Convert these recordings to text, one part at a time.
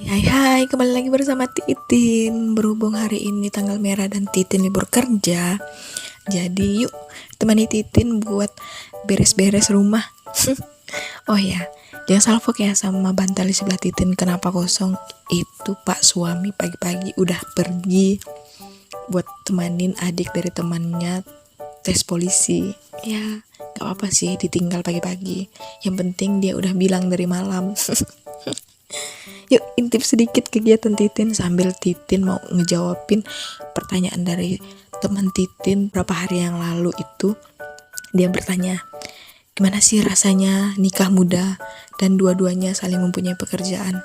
Hai hai, kembali lagi bersama Titin. Berhubung hari ini tanggal merah dan Titin libur kerja, jadi yuk temani Titin buat beres-beres rumah. Oh ya, jangan salfok ya sama bantal di sebelah Titin kenapa kosong. Itu Pak suami pagi-pagi udah pergi buat temanin adik dari temannya tes polisi. Ya, gak apa-apa sih ditinggal pagi-pagi. Yang penting dia udah bilang dari malam. Yuk intip sedikit kegiatan Titin sambil Titin mau ngejawabin pertanyaan dari teman Titin berapa hari yang lalu itu. Dia bertanya, gimana sih rasanya nikah muda dan dua-duanya saling mempunyai pekerjaan?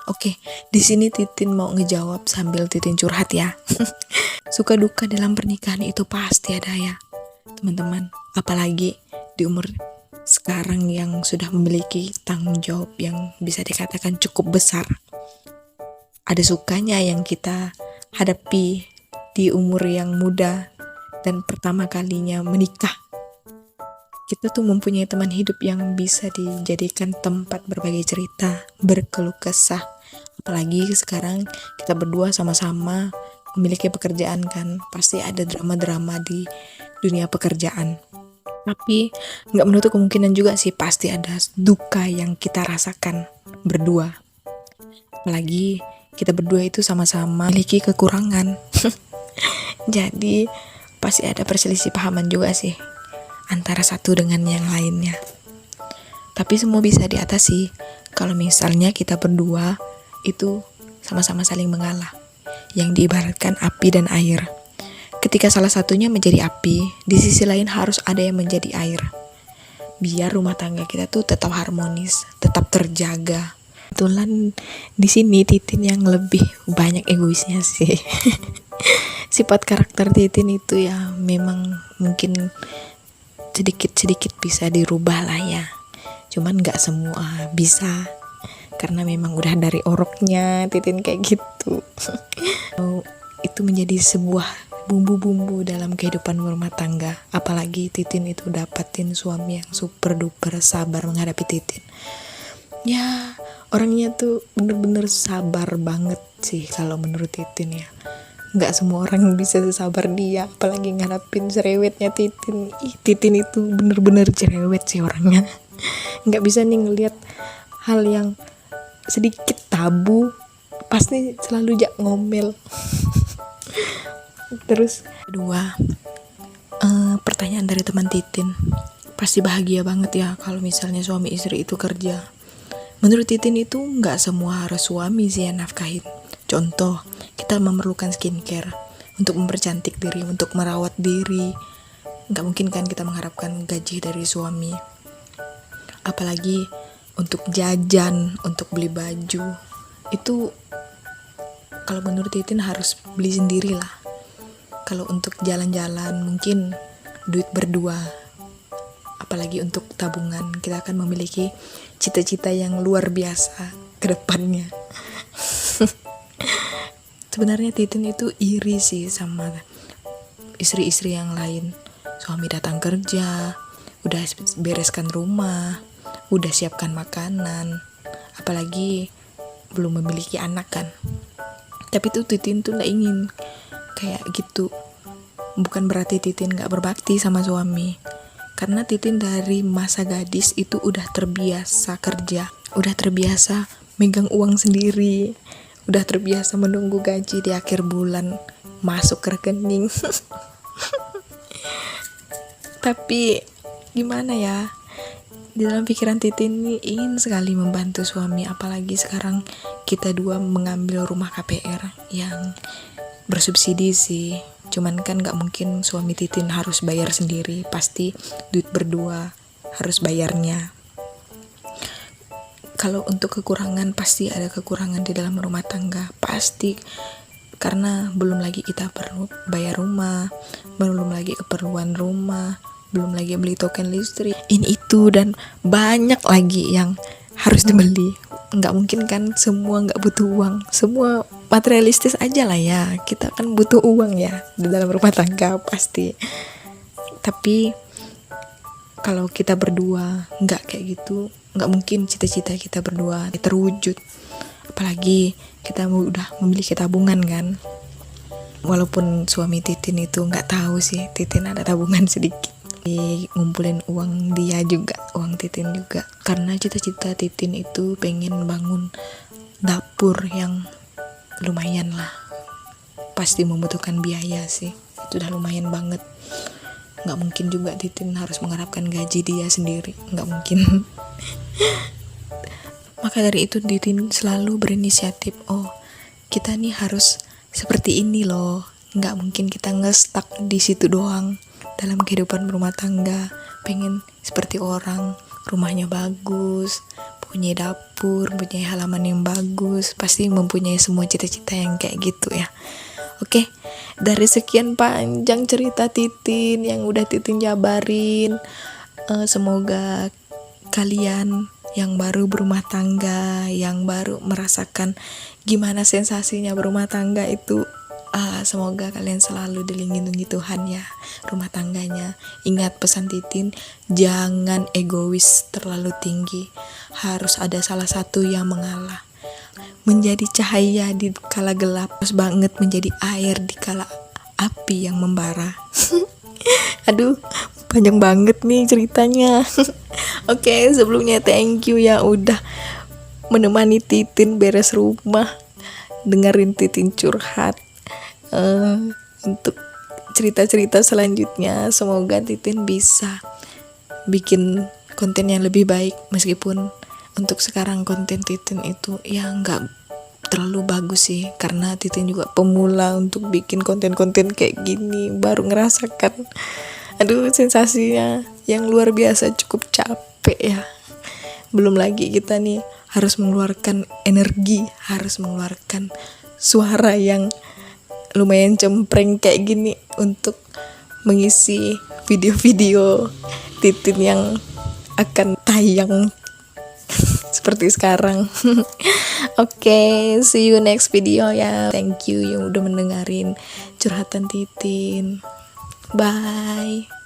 Oke, di sini Titin mau ngejawab sambil Titin curhat ya. Suka duka dalam pernikahan itu pasti ada ya, teman-teman. Apalagi di umur sekarang yang sudah memiliki tanggung jawab yang bisa dikatakan cukup besar. Ada sukanya yang kita hadapi di umur yang muda dan pertama kalinya menikah. Kita tuh mempunyai teman hidup yang bisa dijadikan tempat berbagi cerita, berkeluh kesah. Apalagi sekarang kita berdua sama-sama memiliki pekerjaan kan, pasti ada drama-drama di dunia pekerjaan. Tapi gak menutup kemungkinan juga sih pasti ada duka yang kita rasakan berdua. Apalagi kita berdua itu sama-sama memiliki kekurangan. Jadi pasti ada perselisih pahaman juga sih antara satu dengan yang lainnya. Tapi semua bisa diatasi kalau misalnya kita berdua itu sama-sama saling mengalah, yang diibaratkan api dan air. Ketika salah satunya menjadi api, di sisi lain harus ada yang menjadi air. Biar rumah tangga kita tuh tetap harmonis, tetap terjaga. Kebetulan di sini Titin yang lebih banyak egoisnya sih. Sifat karakter Titin itu ya memang mungkin sedikit-sedikit bisa dirubah lah ya. Cuman gak semua bisa, karena memang udah dari oroknya Titin kayak gitu. Itu menjadi sebuah bumbu-bumbu dalam kehidupan rumah tangga. Apalagi Titin itu dapatin suami yang super duper sabar menghadapi Titin. Ya, orangnya tuh bener-bener sabar banget sih kalau menurut Titin ya. Gak semua orang bisa sesabar dia, apalagi ngadapin cerewetnya Titin. Titin itu bener-bener cerewet sih orangnya. Gak bisa nih ngeliat hal yang sedikit tabu, pasti selalu ngomel. Terus kedua, pertanyaan dari teman Titin, pasti bahagia banget ya kalau misalnya suami istri itu kerja. Menurut Titin itu gak semua harus suami sih yang nafkahin. Contoh, kita memerlukan skincare untuk mempercantik diri, untuk merawat diri. Gak mungkin kan kita mengharapkan gaji dari suami. Apalagi untuk jajan, untuk beli baju, itu kalau menurut Titin harus beli sendiri lah. Kalau untuk jalan-jalan mungkin duit berdua. Apalagi untuk tabungan, kita akan memiliki cita-cita yang luar biasa ke depannya. Sebenarnya Titin itu iri sih sama istri-istri yang lain. Suami datang kerja, udah bereskan rumah, udah siapkan makanan, apalagi belum memiliki anak kan. Tapi tuh Titin tuh gak ingin kayak gitu. Bukan berarti Titin gak berbakti sama suami, karena Titin dari masa gadis itu udah terbiasa kerja, udah terbiasa megang uang sendiri, udah terbiasa menunggu gaji di akhir bulan masuk ke rekening. Tapi gimana ya, di dalam pikiran Titin ini ingin sekali membantu suami, apalagi sekarang kita dua mengambil rumah KPR yang bersubsidi sih. Cuman kan gak mungkin suami Titin harus bayar sendiri, pasti duit berdua harus bayarnya. Kalau untuk kekurangan, pasti ada kekurangan di dalam rumah tangga, pasti. Karena belum lagi kita perlu bayar rumah, belum lagi keperluan rumah, belum lagi beli token listrik, ini itu dan banyak lagi yang harus dibeli. Nggak mungkin kan semua nggak butuh uang, semua materialistis aja lah ya. Kita kan butuh uang ya di dalam rumah tangga pasti. Tapi kalau kita berdua nggak kayak gitu, nggak mungkin cita-cita kita berdua terwujud. Apalagi kita udah memiliki tabungan kan. Walaupun suami Titin itu nggak tahu sih Titin ada tabungan sedikit, ngumpulin uang dia juga, uang Titin juga, karena cita-cita Titin itu pengen bangun dapur yang lumayan lah, pasti membutuhkan biaya sih, itu udah lumayan banget. Nggak mungkin juga Titin harus mengharapkan gaji dia sendiri, nggak mungkin. Maka dari itu Titin selalu berinisiatif, oh kita nih harus seperti ini loh, nggak mungkin kita nge-stuck di situ doang dalam kehidupan berumah tangga. Pengen seperti orang, rumahnya bagus, punya dapur, punya halaman yang bagus, pasti mempunyai semua cita-cita yang kayak gitu ya. Oke, dari sekian panjang cerita Titin yang udah Titin jabarin, semoga kalian yang baru berumah tangga, yang baru merasakan gimana sensasinya berumah tangga itu, semoga kalian selalu dilindungi Tuhan ya rumah tangganya. Ingat pesan Titin, jangan egois terlalu tinggi, harus ada salah satu yang mengalah. Menjadi cahaya di kala gelap, harus banget menjadi air di kala api yang membara. Aduh, panjang banget nih ceritanya. Oke, sebelumnya thank you ya udah menemani Titin beres rumah, dengerin Titin curhat. Untuk cerita-cerita selanjutnya semoga Titin bisa bikin konten yang lebih baik, meskipun untuk sekarang konten Titin itu ya nggak terlalu bagus sih, karena Titin juga pemula untuk bikin konten-konten kayak gini, baru ngerasakan aduh sensasinya yang luar biasa, cukup capek ya. Belum lagi kita nih harus mengeluarkan energi, harus mengeluarkan suara yang lumayan cempreng kayak gini untuk mengisi video-video Titin yang akan tayang seperti sekarang. Oke, see you next video ya. Thank you yang udah mendengarin curhatan Titin. Bye.